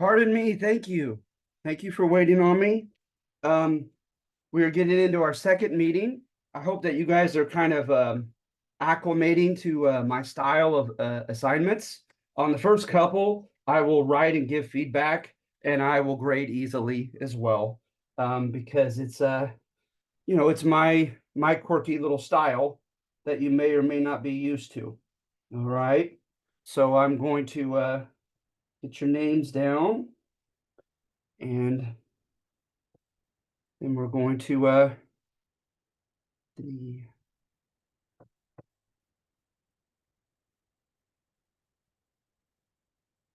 Pardon me. Thank you. Thank you for waiting on me. Um, we are getting into our second meeting. I hope that you guys are kind of acclimating to my style of assignments. On the first couple, I will write and give feedback, and I will grade easily as well, because it's my quirky little style that you may or may not be used to. All right. So I'm going to get your names down, and then we're going to the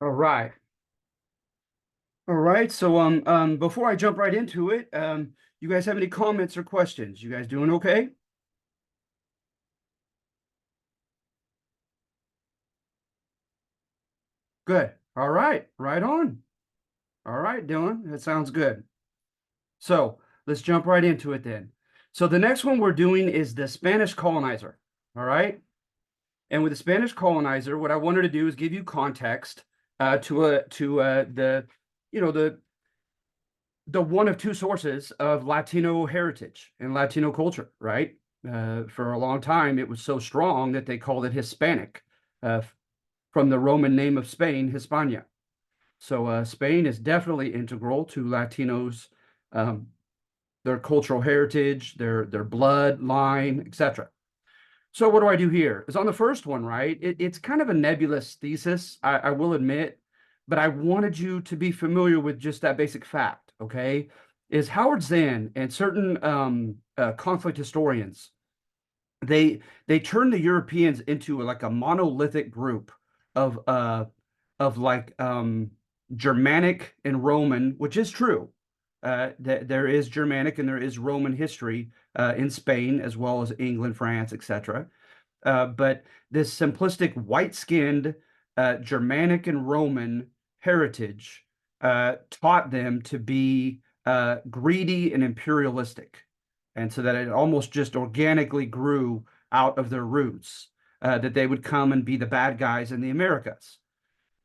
all right. All right. So before I jump right into it, you guys have any comments or questions? You guys doing okay? Good. All right. Right on. All right, Dylan. That sounds good. So let's jump right into it then. So the next one we're doing is the Spanish colonizer. All right. And with the Spanish colonizer, what I wanted to do is give you context to the one of two sources of Latino heritage and Latino culture, right? For a long time, it was so strong that they called it Hispanic, uh, from the Roman name of Spain, Hispania. So Spain is definitely integral to Latinos, um, their cultural heritage, their bloodline, etc. So what do I do here? It's on the first one, right? It's kind of a nebulous thesis, I will admit, but I wanted you to be familiar with just that basic fact, okay? Is Howard Zinn and certain conflict historians, they turn the Europeans into like a monolithic group of like Germanic and Roman, which is true. That there is Germanic and there is Roman history in Spain as well as England, France, etc. But this simplistic white-skinned Germanic and Roman heritage taught them to be greedy and imperialistic, and so that it almost just organically grew out of their roots, that they would come and be the bad guys in the Americas.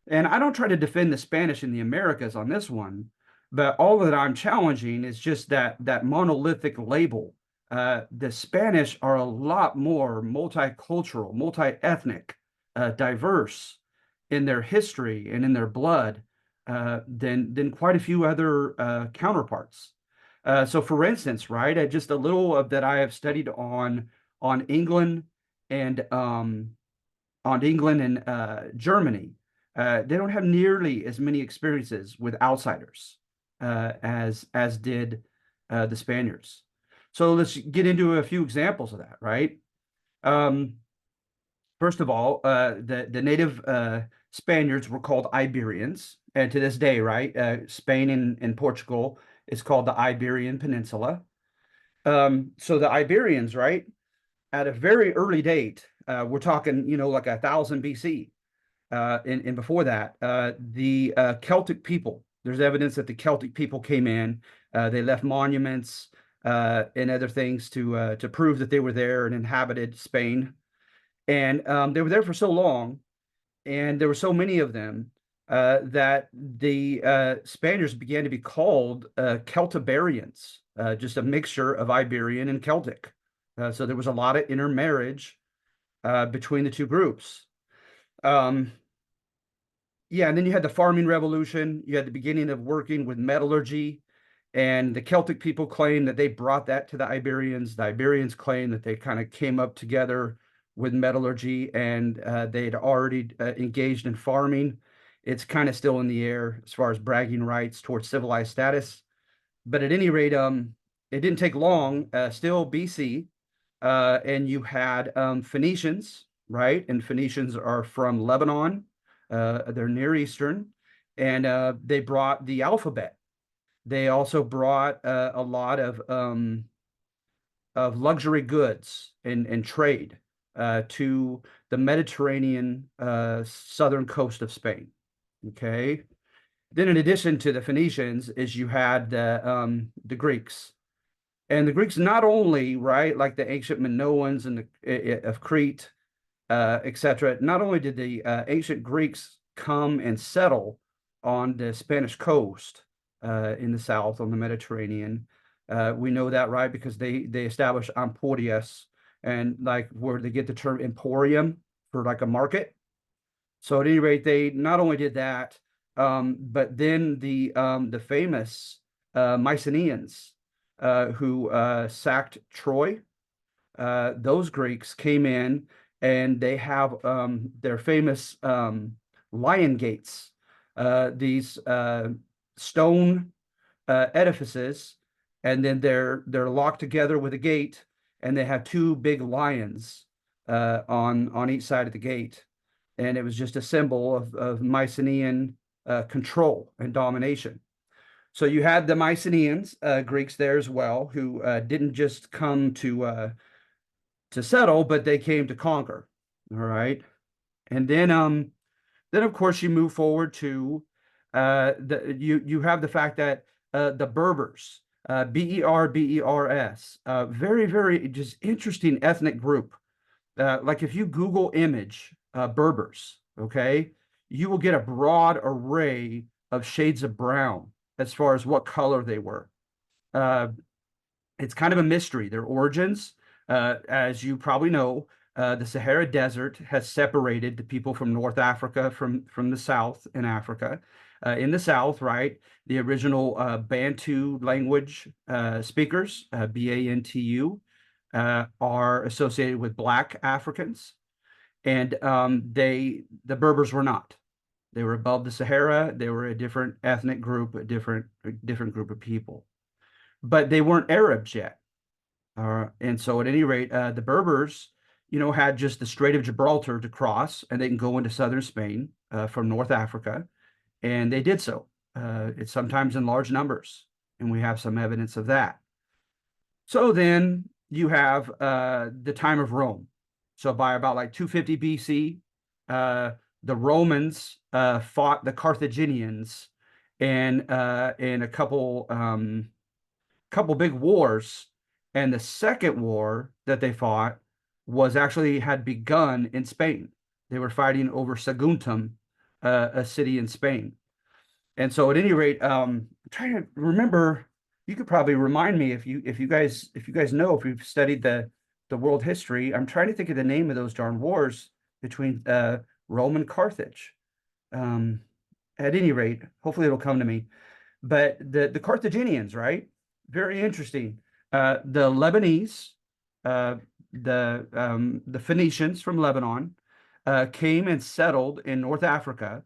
And I don't try to defend the Spanish in the Americas on this one, but all that I'm challenging is just that monolithic label. The Spanish are a lot more multicultural, multi-ethnic, diverse in their history and in their blood than quite a few other counterparts. So, for instance, right, just a little of that I have studied on England and Germany. They don't have nearly as many experiences with outsiders as did the Spaniards. So let's get into a few examples of that, right? Um, First of all, the native Spaniards were called Iberians, and to this day, right, Spain and Portugal is called the Iberian Peninsula. So the Iberians, right, at a very early date, we're talking, like 1000 BC, and before that, the Celtic people. There's evidence that the Celtic people came in. They left monuments and other things to prove that they were there and inhabited Spain. And they were there for so long, and there were so many of them that the Spaniards began to be called Celtiberians, just a mixture of Iberian and Celtic. So there was a lot of intermarriage between the two groups. Um, yeah, and then you had the farming revolution. You had the beginning of working with metallurgy, and the Celtic people claim that they brought that to the Iberians. The Iberians claim that they kind of came up together with metallurgy, and they'd already engaged in farming. It's kind of still in the air as far as bragging rights towards civilized status. But at any rate, it didn't take long, still BC, and you had Phoenicians, right? And Phoenicians are from Lebanon. They're Near Eastern, and they brought the alphabet. They also brought a lot of luxury goods and trade to the Mediterranean southern coast of Spain. Okay. Then, in addition to the Phoenicians, is you had the Greeks, and the Greeks not only, right, like the ancient Minoans and of Crete, etc. Not only did the ancient Greeks come and settle on the Spanish coast in the south on the Mediterranean. We know that, right? Because they established emporias, and like where they get the term emporium for like a market. So at any rate, they not only did that, but then the famous Mycenaeans who sacked Troy, those Greeks came in and they have their famous lion gates, these stone edifices, and then they're locked together with a gate, and they have two big lions on each side of the gate, and it was just a symbol of Mycenaean control and domination. So you had the Mycenaeans, Greeks there as well, who didn't just come to settle, but they came to conquer. All right, and then of course you move forward to you have the fact that the Berbers, Berbers, very very just interesting ethnic group. Like if you Google image Berbers, okay, you will get a broad array of shades of brown as far as what color they were. Uh, it's kind of a mystery. Their origins, as you probably know, the Sahara Desert has separated the people from North Africa from the South in Africa. In the South, right, the original Bantu language speakers, Bantu, are associated with Black Africans, and the Berbers were not. They were above the Sahara. They were a different ethnic group, a different group of people, but they weren't Arabs yet. And so at any rate, the Berbers, had just the Strait of Gibraltar to cross, and they can go into southern Spain from North Africa, and they did so. It's sometimes in large numbers, and we have some evidence of that. So then you have the time of Rome. So by about like 250 BC, the Romans fought the Carthaginians in a couple big wars, and the second war that they fought was actually had begun in Spain. They were fighting over Saguntum, a city in Spain. And so at any rate, I'm trying to remember. You could probably remind me if you guys know, if you've studied the world history. I'm trying to think of the name of those darn wars between Rome and Carthage. Um, at any rate, hopefully it'll come to me. But the Carthaginians, right? Very interesting. The Lebanese, uh, the Phoenicians from Lebanon, came and settled in North Africa,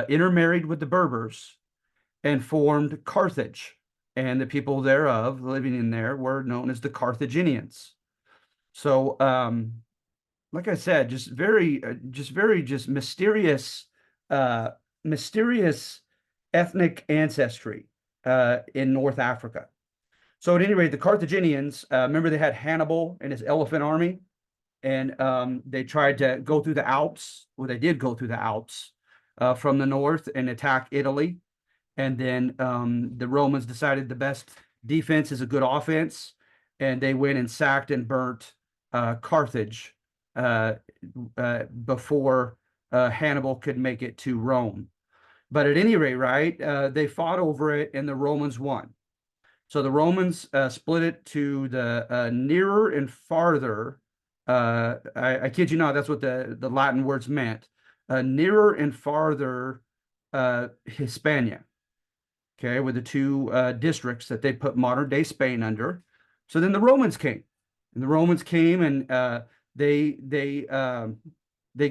intermarried with the Berbers, and formed Carthage. And the people thereof living in there were known as the Carthaginians. So, like I said, just mysterious, uh, mysterious ethnic ancestry in North Africa. So at any rate, the Carthaginians, remember they had Hannibal and his elephant army, and they tried to go through the Alps. Well, they did go through the Alps from the north and attack Italy. And then the Romans decided the best defense is a good offense, and they went and sacked and burnt Carthage uh, before Hannibal could make it to Rome. But at any rate, right, they fought over it, and the Romans won. So the Romans split it to the nearer and farther. I kid you not, that's what the Latin words meant. Nearer and farther Hispania. Okay, with the two districts that they put modern day Spain under. So then the Romans came, and the Romans came and they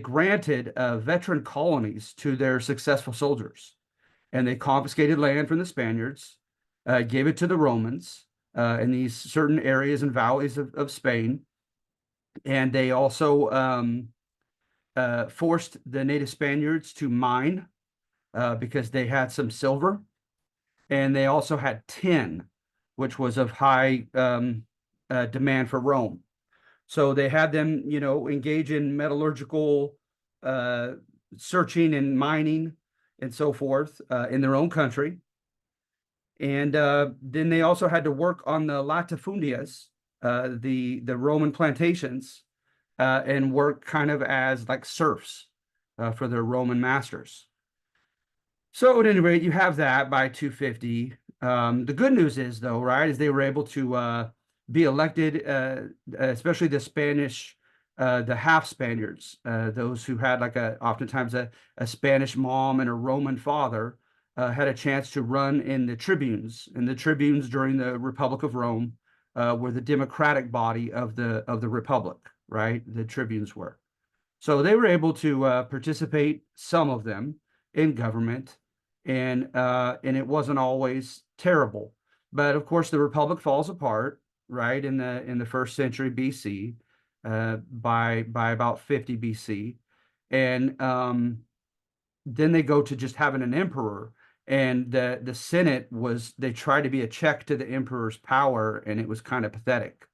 granted veteran colonies to their successful soldiers, and they confiscated land from the Spaniards, gave it to the Romans in these certain areas and valleys of Spain, and they also forced the native Spaniards to mine because they had some silver, and they also had tin, which was of high demand for Rome. So they had them, engage in metallurgical uh, searching and mining and so forth in their own country. And then they also had to work on the latifundias, the Roman plantations, and work kind of as like serfs for their Roman masters. So at any rate, you have that by 250. The good news is, though, right, is they were able to be elected, especially the Spanish, the half Spaniards, those who had like oftentimes a Spanish mom and a Roman father, had a chance to run in the tribunes. And the tribunes during the Republic of Rome were the democratic body of the Republic, right? The tribunes were. So they were able to participate, some of them, in government, and it wasn't always terrible. But of course, the republic falls apart, right, in the first century BC, by about 50 BC, and then they go to just having an emperor, and the Senate was they tried to be a check to the emperor's power, and it was kind of pathetic.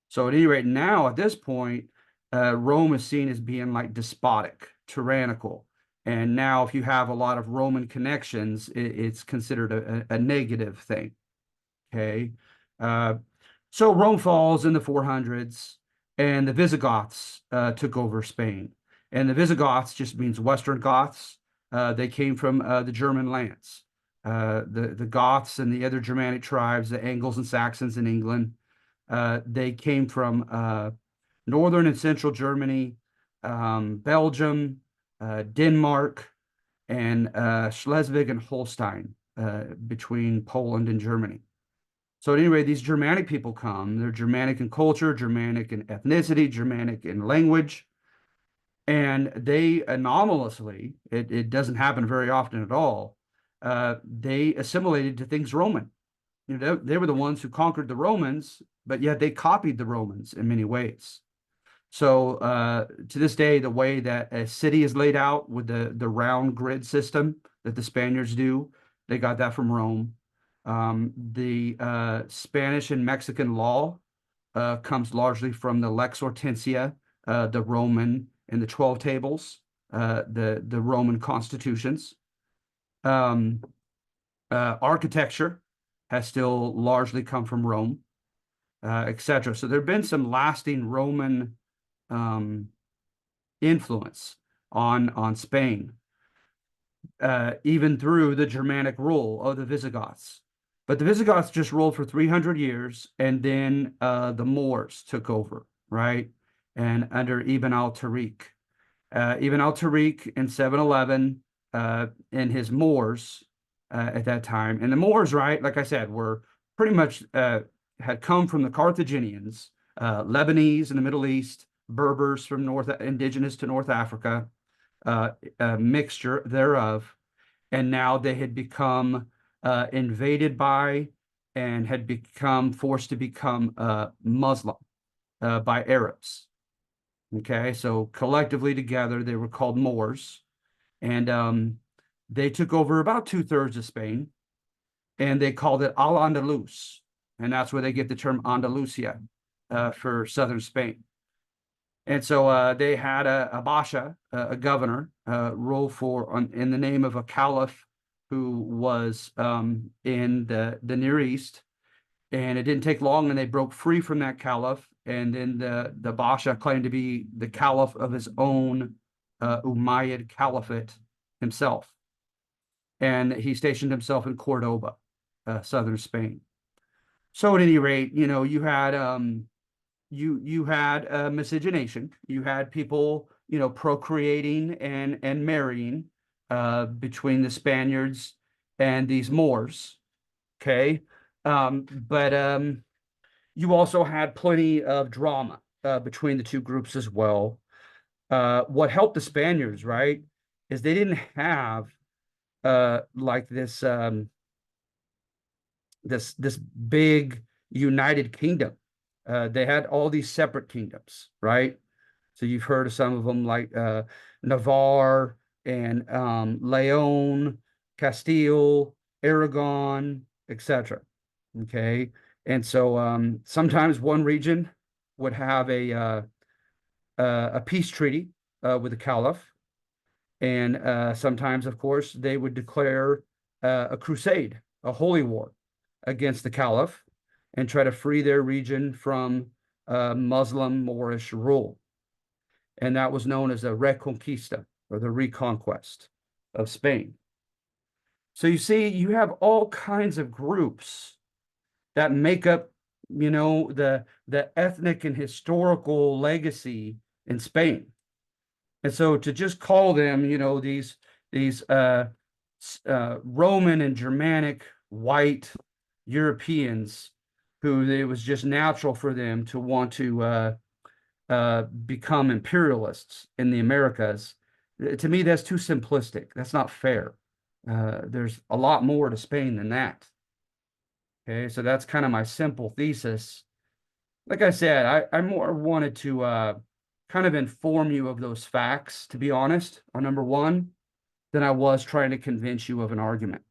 So at any rate, now at this point, Rome is seen as being like despotic, tyrannical. And now, if you have a lot of Roman connections, it's considered a negative thing. Okay. Uh, so Rome falls in the 400s, and the Visigoths took over Spain. And the Visigoths just means Western Goths. They came from the German lands. The Goths and the other Germanic tribes, the Angles and Saxons in England, they came from northern and central Germany, Belgium, Denmark, and Schleswig and Holstein, between Poland and Germany. So anyway, these Germanic people come. They're Germanic in culture, Germanic in ethnicity, Germanic in language, and they anomalously, it doesn't happen very often at all, they assimilated to things Roman. You know, they were the ones who conquered the Romans, but yet they copied the Romans in many ways. So to this day, the way that a city is laid out with the round grid system that the Spaniards do, they got that from Rome. The Spanish and Mexican law comes largely from the Lex Hortensia, the Roman, and the 12 Tables, the Roman constitutions. Um, Architecture has still largely come from Rome, etc. So there have been some lasting Roman um, influence on Spain, even through the Germanic rule of the Visigoths. But the Visigoths just ruled for 300 years, and then the Moors took over, right? And under Ibn al-Tariq. Ibn al-Tariq in 711, in his Moors at that time. And the Moors, right, like I said, were pretty much had come from the Carthaginians, Lebanese in the Middle East, Berbers from indigenous to North Africa, a mixture thereof. And now they had become invaded by and had become forced to become Muslim by Arabs. Okay, so collectively together, they were called Moors, and they took over about 2/3 of Spain, and they called it Al-Andalus, and that's where they get the term Andalusia for southern Spain. And so they had a basha, a governor, rule in the name of a caliph who was in the Near East. And it didn't take long, and they broke free from that caliph. And then the basha claimed to be the caliph of his own Umayyad Caliphate himself. And he stationed himself in Cordoba, southern Spain. So at any rate, you know, you had miscegenation. You had people, you know, procreating and marrying between the Spaniards and these Moors. Okay, but you also had plenty of drama between the two groups as well. What helped the Spaniards, right, is they didn't have like this big united kingdom. They had all these separate kingdoms, right? So you've heard of some of them like Navarre and Leon, Castile, Aragon, etc. Okay, and so sometimes one region would have a peace treaty with the Caliph, and sometimes, of course, they would declare a crusade, a holy war against the Caliph, and try to free their region from Muslim Moorish rule. And that was known as the Reconquista, or the reconquest of Spain. So you see, you have all kinds of groups that make up, the ethnic and historical legacy in Spain. And so to just call them, these Roman and Germanic white Europeans who it was just natural for them to want to become imperialists in the Americas. To me, that's too simplistic. That's not fair. There's a lot more to Spain than that. Okay, so that's kind of my simple thesis. Like I said, I more wanted to kind of inform you of those facts, to be honest, on number one, than I was trying to convince you of an argument.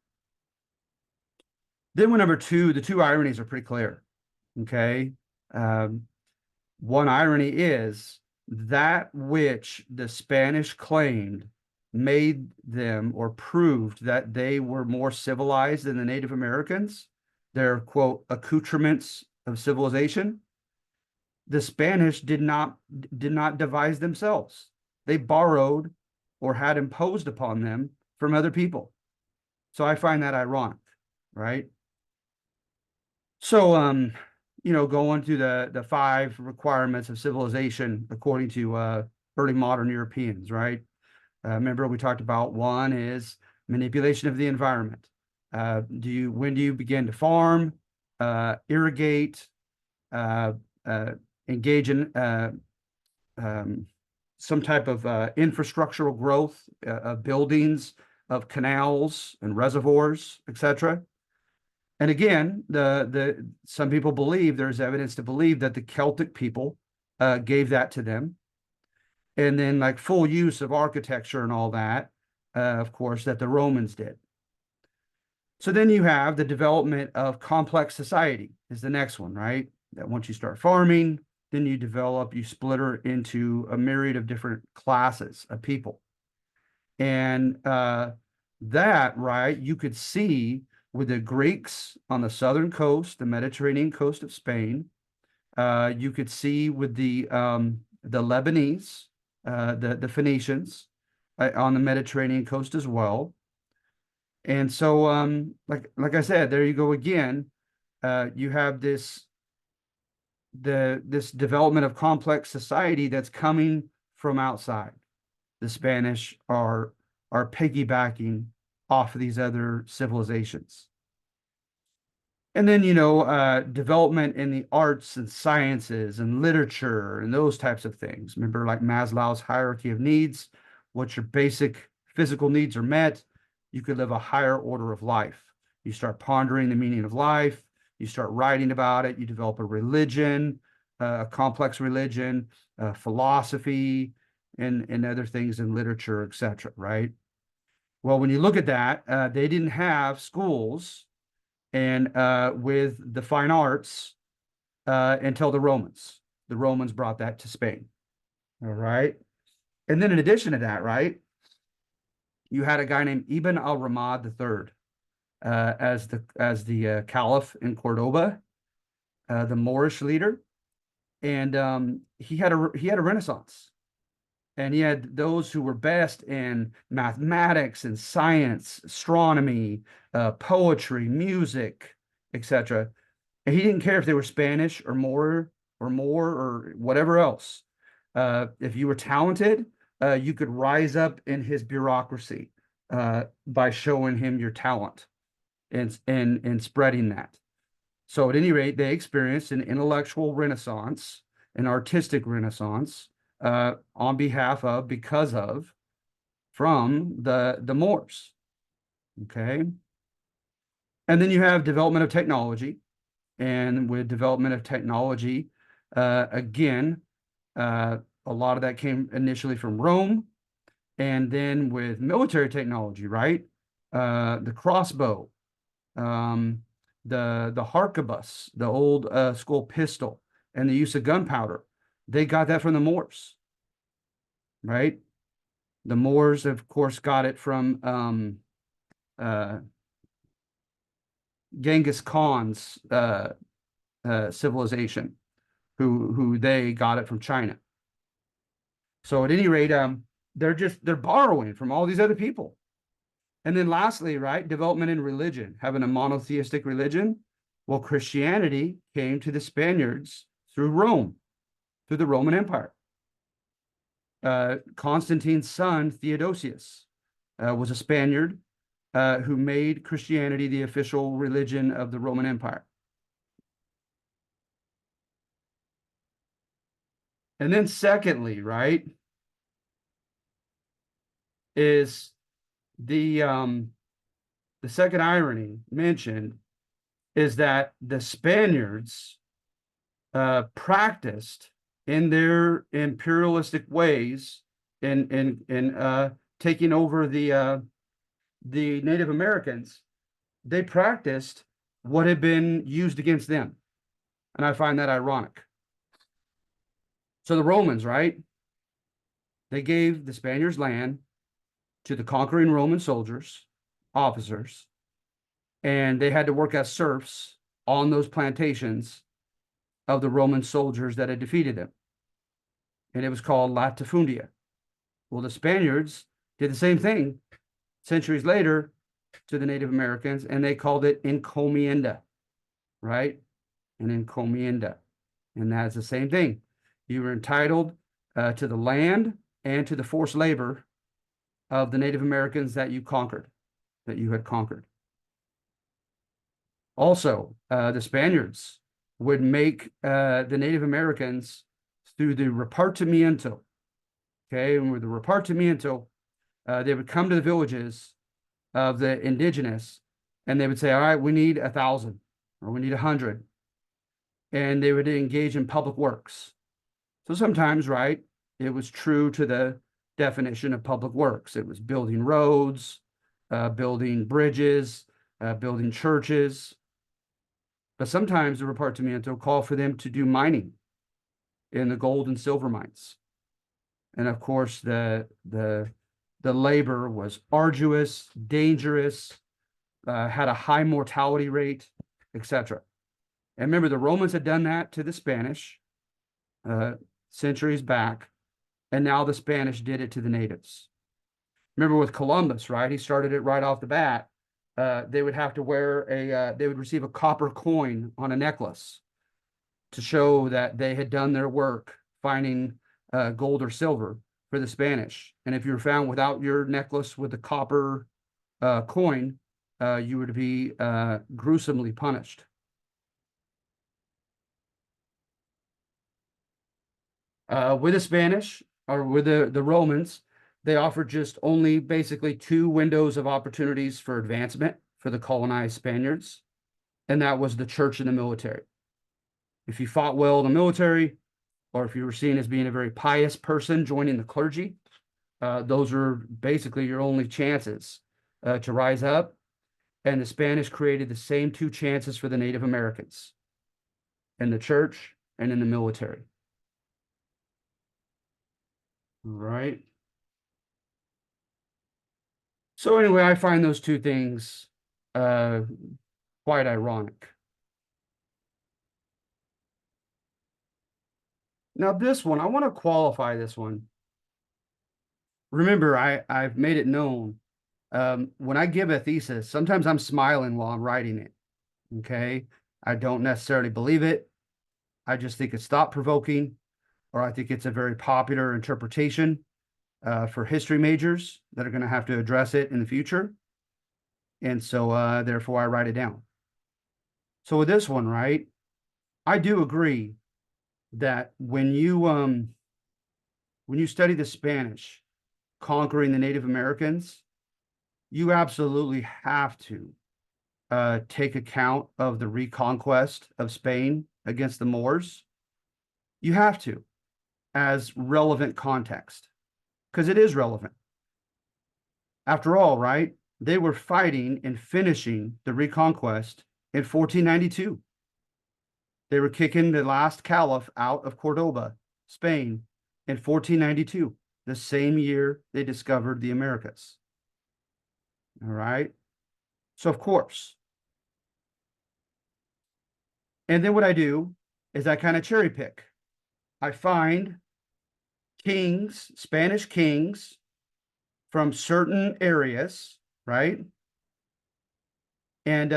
Then with number two, the two ironies are pretty clear. Okay. Um, One irony is that which the Spanish claimed made them or proved that they were more civilized than the Native Americans, their quote accoutrements of civilization, the Spanish did not devise themselves. They borrowed or had imposed upon them from other people. So I find that ironic, right? So going through the five requirements of civilization according to early modern Europeans, right? Remember we talked about one is manipulation of the environment. When do you begin to farm, irrigate, uh, uh, engage in some type of infrastructural growth of buildings, of canals and reservoirs, etc. And again, the some people believe there's evidence to believe that the Celtic people gave that to them, and then like full use of architecture and all that, of course, that the Romans did. So then you have the development of complex society is the next one, right? That once you start farming, then you split her into a myriad of different classes of people. And that, right, you could see with the Greeks on the southern coast, the Mediterranean coast of Spain. You could see with the Lebanese, the Phoenicians on the Mediterranean coast as well. And so, like I said, there you go again. You have this development of complex society that's coming from outside. The Spanish are piggybacking off of these other civilizations. And then, development in the arts and sciences and literature and those types of things. Remember, like Maslow's hierarchy of needs, once your basic physical needs are met, you could live a higher order of life. You start pondering the meaning of life, you start writing about it, you develop a religion, a complex religion, philosophy, and other things in literature, etc. Right? Well, when you look at that, they didn't have schools and with the fine arts until the Romans. The Romans brought that to Spain. All right. And then in addition to that, right, you had a guy named Ibn al-Ramad III as the caliph in Cordoba, the Moorish leader, and he had a renaissance, and he had those who were best in mathematics and science, astronomy, poetry, music, etc. And he didn't care if they were Spanish or whatever else. If you were talented, you could rise up in his bureaucracy by showing him your talent and spreading that. So at any rate, they experienced an intellectual renaissance, an artistic renaissance, on behalf of, because of, from the Moors. Okay. And then you have development of technology. And with development of technology, again, a lot of that came initially from Rome. And then with military technology, right? The crossbow, the harquebus, the old school pistol, and the use of gunpowder. They got that from the Moors, right? The Moors, of course, got it from Genghis Khan's civilization, who they got it from China. So at any rate, they're borrowing from all these other people. And then lastly, right, development in religion, having a monotheistic religion. Well, Christianity came to the Spaniards through Rome, through the Roman Empire. Constantine's son, Theodosius, was a Spaniard who made Christianity the official religion of the Roman Empire. And then secondly, right, is the second irony mentioned is that the Spaniards practiced in their imperialistic ways in taking over the Native Americans. They practiced what had been used against them, and I find that ironic. So the Romans, right? They gave the Spaniards land to the conquering Roman soldiers, officers, and they had to work as serfs on those plantations of the Roman soldiers that had defeated them. And it was called latifundia. Well, the Spaniards did the same thing centuries later to the Native Americans, and they called it encomienda, right? An encomienda. And that's the same thing. You were entitled to the land and to the forced labor of the Native Americans that you conquered, that you had conquered. Also, the Spaniards would make the Native Americans through the repartimiento. Okay, and with the repartimiento, they would come to the villages of the indigenous, and they would say, "All right, we need 1,000, or we need 100," and they would engage in public works. So sometimes, right, it was true to the definition of public works. It was building roads, building bridges, building churches. But sometimes the repartimiento called for them to do mining in the gold and silver mines. And of course, the labor was arduous, dangerous, had a high mortality rate, etc. And remember, the Romans had done that to the Spanish centuries back, and now the Spanish did it to the natives. Remember with Columbus, right? He started it right off the bat. They would have to wear they would receive a copper coin on a necklace to show that they had done their work finding gold or silver for the Spanish. And if you were found without your necklace with the copper coin, you were to be gruesomely punished. With the Spanish or with the Romans, they offered just only basically two windows of opportunities for advancement for the colonized Spaniards, and that was the church and the military. If you fought well in the military, or if you were seen as being a very pious person joining the clergy, those are basically your only chances to rise up. And the Spanish created the same two chances for the Native Americans in the church and in the military. Right. So anyway, I find those two things quite ironic. Now this one, I want to qualify this one. Remember, I've made it known when I give a thesis, sometimes I'm smiling while I'm writing it. Okay. I don't necessarily believe it. I just think it's thought-provoking, or I think it's a very popular interpretation for history majors that are going to have to address it in the future. And so therefore I write it down. So with this one, right, I do agree that when you study the Spanish conquering the Native Americans, you absolutely have to take account of the reconquest of Spain against the Moors. You have to, as relevant context, because it is relevant. After all, right, they were fighting and finishing the reconquest in 1492. They were kicking the last caliph out of Cordoba, Spain, in 1492, the same year they discovered the Americas. All right. So, of course. And then what I do is I kind of cherry pick. I find kings, Spanish kings from certain areas, right? And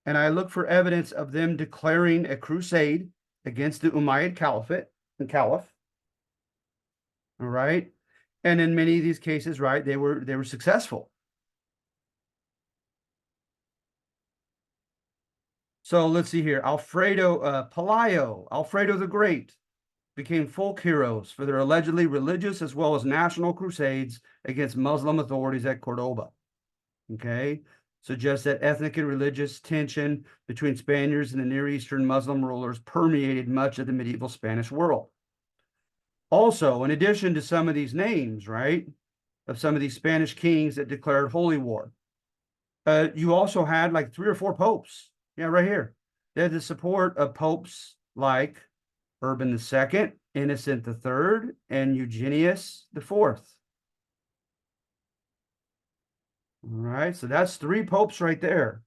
I look for evidence of them declaring a crusade against the Umayyad Caliphate and Caliph. All right. And in many of these cases, right, they were successful. So let's see here. Pelayo, Alfredo the Great became folk heroes for their allegedly religious as well as national crusades against Muslim authorities at Cordoba. Okay. Suggests that ethnic and religious tension between Spaniards and the Near Eastern Muslim rulers permeated much of the medieval Spanish world. Also, in addition to some of these names, right, of some of these Spanish kings that declared holy war, you also had like 3 or 4 popes. Yeah, right here. They had the support of popes like Urban II, Innocent III, and Eugenius IV. All right, so that's 3 popes right there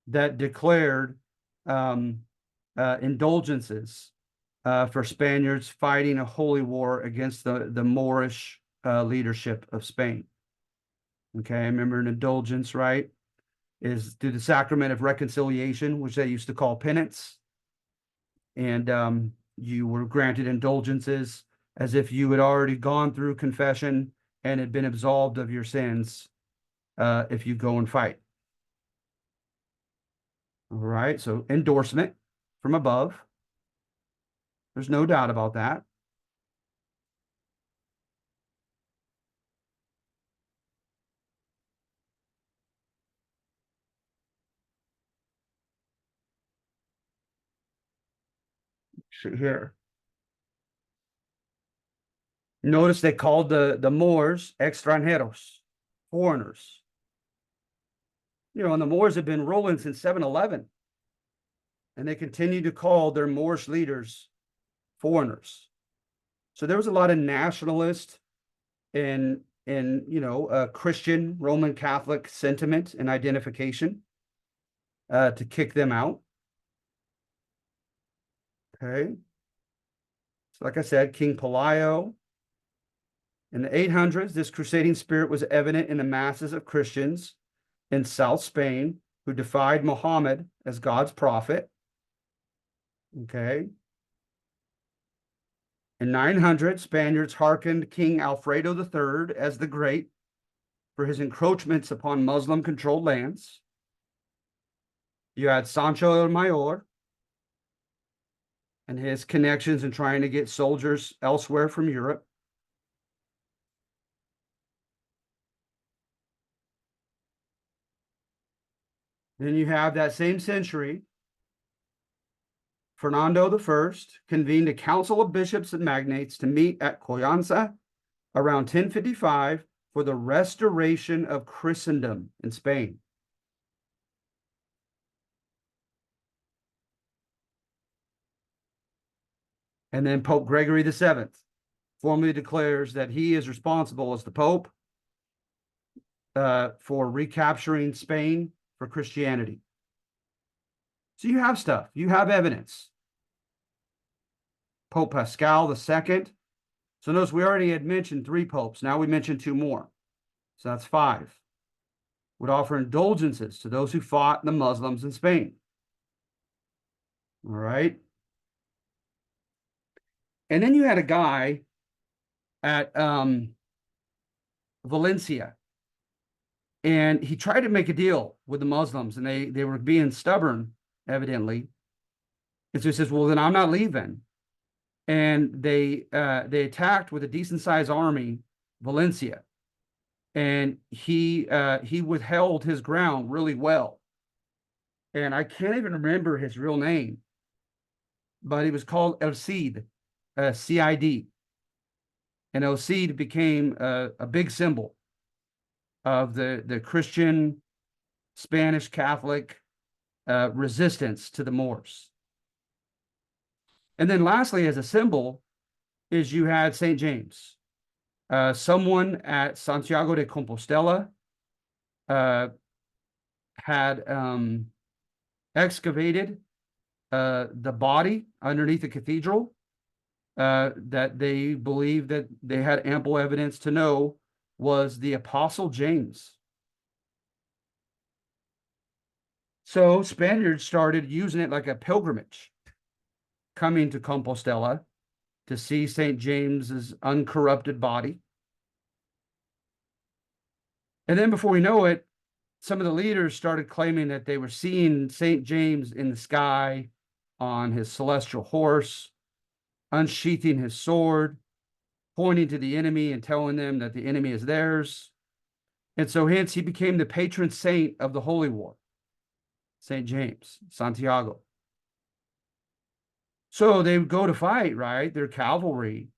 that declared indulgences for Spaniards fighting a holy war against the Moorish leadership of Spain. Okay, remember an indulgence, right? Is through the sacrament of reconciliation, which they used to call penance. And you were granted indulgences as if you had already gone through confession and had been absolved of your sins if you go and fight. All right, so endorsement from above. There's no doubt about that. Here. Notice they called the Moors extranjeros, foreigners. You know, and the Moors have been ruling since 711, and they continue to call their Moorish leaders foreigners. So there was a lot of nationalist and Christian Roman Catholic sentiment and identification to kick them out. Okay. So like I said, King Pelayo. In the 800s, this crusading spirit was evident in the masses of Christians in South Spain who defied Muhammad as God's prophet. Okay. In 900, Spaniards hearkened King Alfredo III as the Great for his encroachments upon Muslim-controlled lands. You had Sancho el Mayor and his connections in trying to get soldiers elsewhere from Europe. Then you have that same century, Fernando I convened a council of bishops and magnates to meet at Coyanza around 1055 for the restoration of Christendom in Spain. And then Pope Gregory VII formally declares that he is responsible as the Pope for recapturing Spain for Christianity. So you have stuff, you have evidence. Pope Pascal II. So notice we already had mentioned 3 popes. Now we mentioned 2 more. So that's 5. Would offer indulgences to those who fought the Muslims in Spain. All right. And then you had a guy at Valencia, and he tried to make a deal with the Muslims, and they were being stubborn, evidently. And so he says, well, then I'm not leaving. And they attacked with a decent-sized army Valencia, and he withheld his ground really well. And I can't even remember his real name, but he was called El Cid, CID. And El Cid became a big symbol of the Christian Spanish Catholic resistance to the Moors. And then lastly, as a symbol, is you had St. James, someone at Santiago de Compostela had excavated the body underneath the cathedral that they believed that they had ample evidence to know was the Apostle James. So Spaniards started using it like a pilgrimage, coming to Compostela to see St. James's uncorrupted body. And then before we know it, some of the leaders started claiming that they were seeing St. James in the sky on his celestial horse, unsheathing his sword, pointing to the enemy and telling them that the enemy is theirs. And so hence he became the patron saint of the Holy War, St. James, Santiago. So they would go to fight, right? They're cavalry,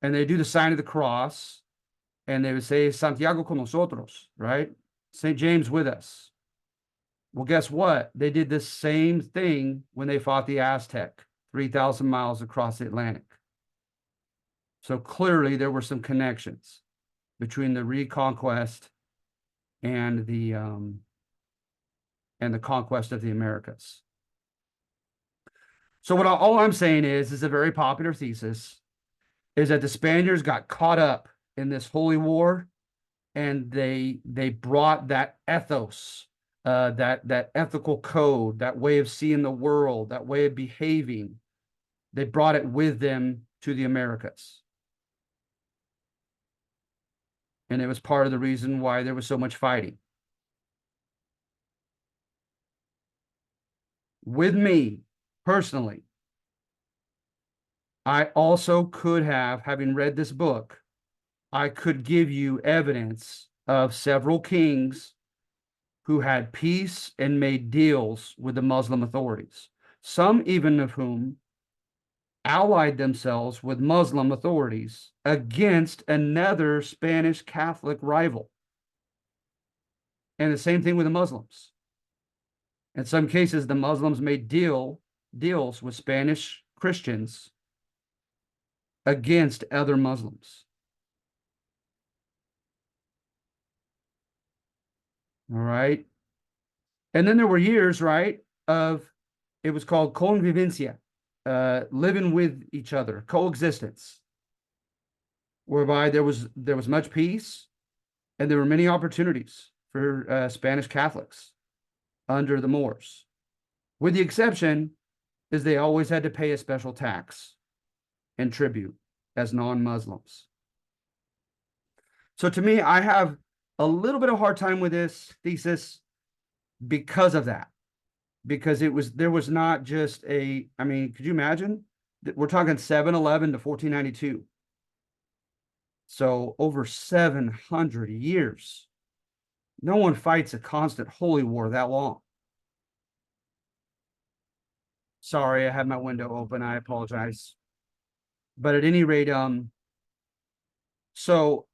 and they do the sign of the cross, and they would say, Santiago con nosotros, right? St. James with us. Well, guess what? They did the same thing when they fought the Aztec 3,000 miles across the Atlantic. So clearly there were some connections between the reconquest and the conquest of the Americas. So all I'm saying is a very popular thesis is that the Spaniards got caught up in this holy war, and they brought that ethos, that ethical code, that way of seeing the world, that way of behaving. They brought it with them to the Americas. And it was part of the reason why there was so much fighting. With me, personally, I also could have, having read this book, I could give you evidence of several kings who had peace and made deals with the Muslim authorities, some even of whom allied themselves with Muslim authorities against another Spanish Catholic rival. And the same thing with the Muslims. In some cases, the Muslims made deals with Spanish Christians against other Muslims. All right. And then there were years, right, of it was called convivencia, living with each other, coexistence, whereby there was much peace and there were many opportunities for Spanish Catholics under the Moors, with the exception is they always had to pay a special tax and tribute as non-Muslims. So to me, I have a little bit of a hard time with this thesis because of that. Because there was not just I mean, could you imagine that we're talking 711 to 1492? So over 700 years. No one fights a constant holy war that long. Sorry, I had my window open. I apologize. But at any rate, so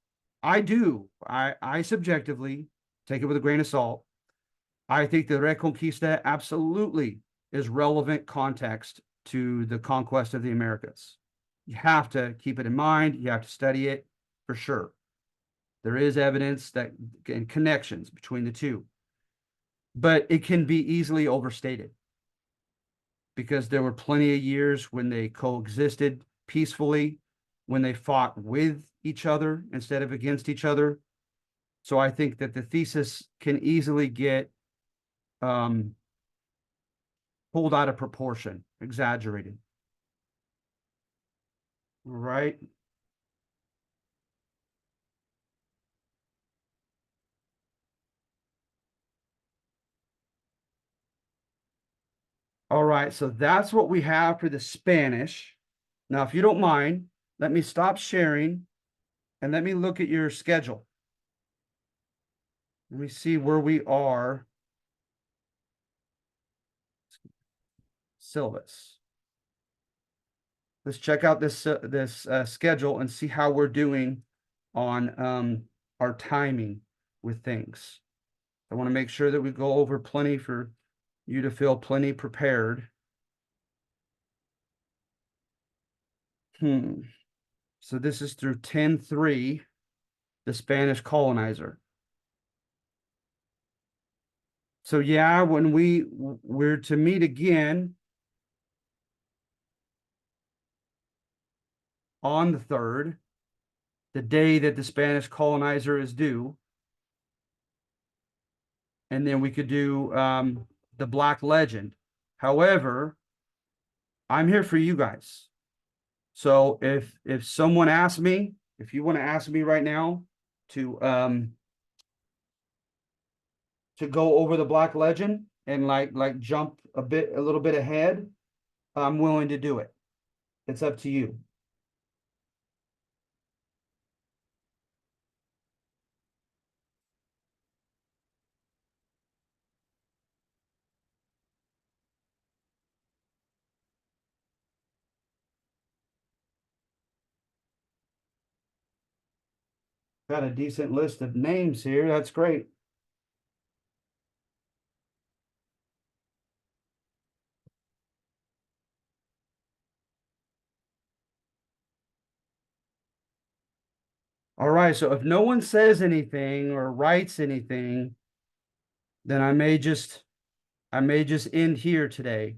I subjectively take it with a grain of salt. I think the Reconquista absolutely is relevant context to the conquest of the Americas. You have to keep it in mind. You have to study it for sure. There is evidence and connections between the two, but it can be easily overstated because there were plenty of years when they coexisted peacefully, when they fought with each other instead of against each other. So I think that the thesis can easily get pulled out of proportion, exaggerated. Right? All right, so that's what we have for the Spanish. Now, if you don't mind, let me stop sharing and let me look at your schedule. Let me see where we are. Syllabus. Let's check out this schedule and see how we're doing on our timing with things. I want to make sure that we go over plenty for you to feel plenty prepared. So this is through 10-3, the Spanish Colonizer. So yeah, when we're to meet again on the 3rd, the day that the Spanish Colonizer is due. and then we could do the Black Legend. However, I'm here for you guys. So if someone asks me, if you want to ask me right now to go over the Black Legend and like jump a little bit ahead, I'm willing to do it. It's up to you. Got a decent list of names here. That's great. All right, so if no one says anything or writes anything, then I may just end here today.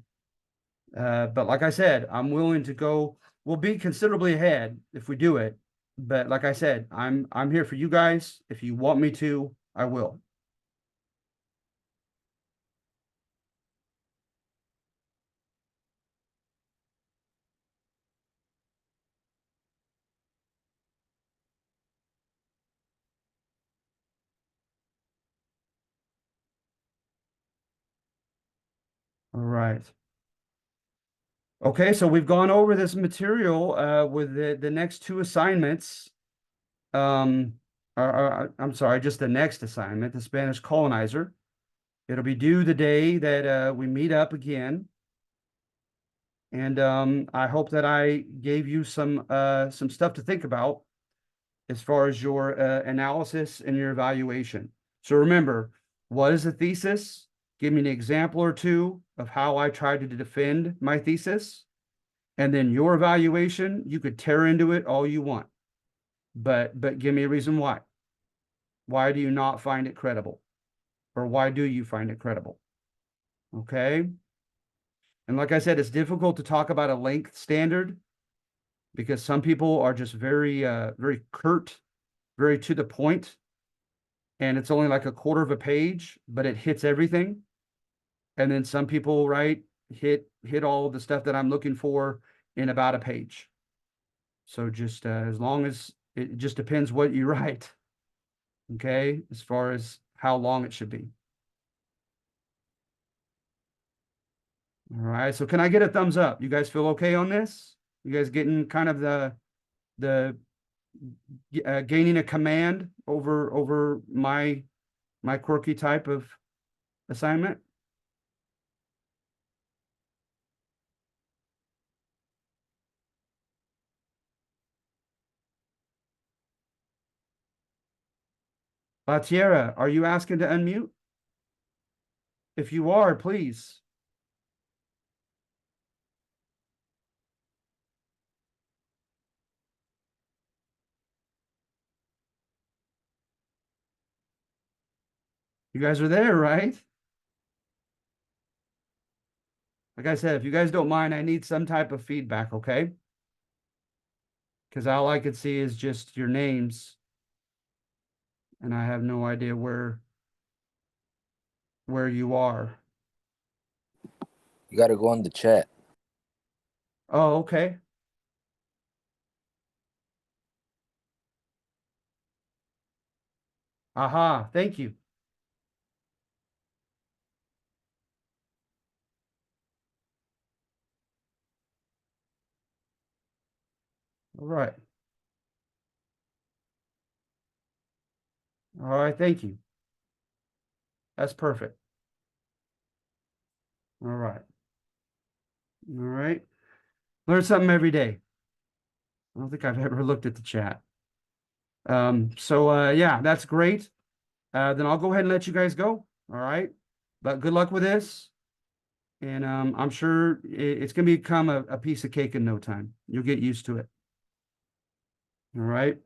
But like I said, I'm willing to go. We'll be considerably ahead if we do it. But like I said, I'm here for you guys. If you want me to, I will. All right. Okay, so we've gone over this material with the next two assignments. I'm sorry, just the next assignment, the Spanish Colonizer. It'll be due the day that we meet up again. And I hope that I gave you some stuff to think about as far as your analysis and your evaluation. So remember, what is a thesis? Give me an example or two of how I tried to defend my thesis. And then your evaluation, you could tear into it all you want. But give me a reason why. Why do you not find it credible? Or why do you find it credible? Okay. And like I said, it's difficult to talk about a length standard because some people are just very curt, very to the point, and it's only like a quarter of a page, but it hits everything. And then some people, right, hit all the stuff that I'm looking for in about a page. So just as long as it just depends what you write, okay, as far as how long it should be. All right, so can I get a thumbs up? You guys feel okay on this? You guys getting kind of the gaining a command over my quirky type of assignment? Latiera, are you asking to unmute? If you are, please. You guys are there, right? Like I said, if you guys don't mind, I need some type of feedback, okay? Because all I could see is just your names, and I have no idea where you are. You got to go on the chat. Oh, okay. Aha, thank you. All right. All right, thank you. That's perfect. All right. All right. Learn something every day. I don't think I've ever looked at the chat. So yeah, that's great. Then I'll go ahead and let you guys go. All right. But good luck with this. And I'm sure it's going to become a piece of cake in no time. You'll get used to it. All right.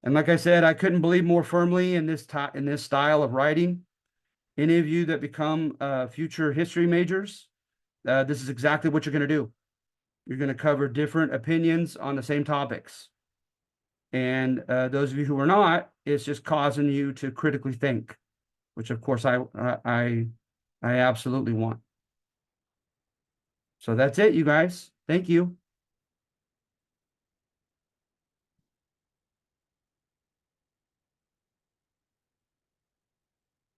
And like I said, I couldn't believe more firmly in this style of writing. Any of you that become future history majors, this is exactly what you're going to do. You're going to cover different opinions on the same topics. And those of you who are not, it's just causing you to critically think, which of course I absolutely want. So that's it, you guys. Thank you.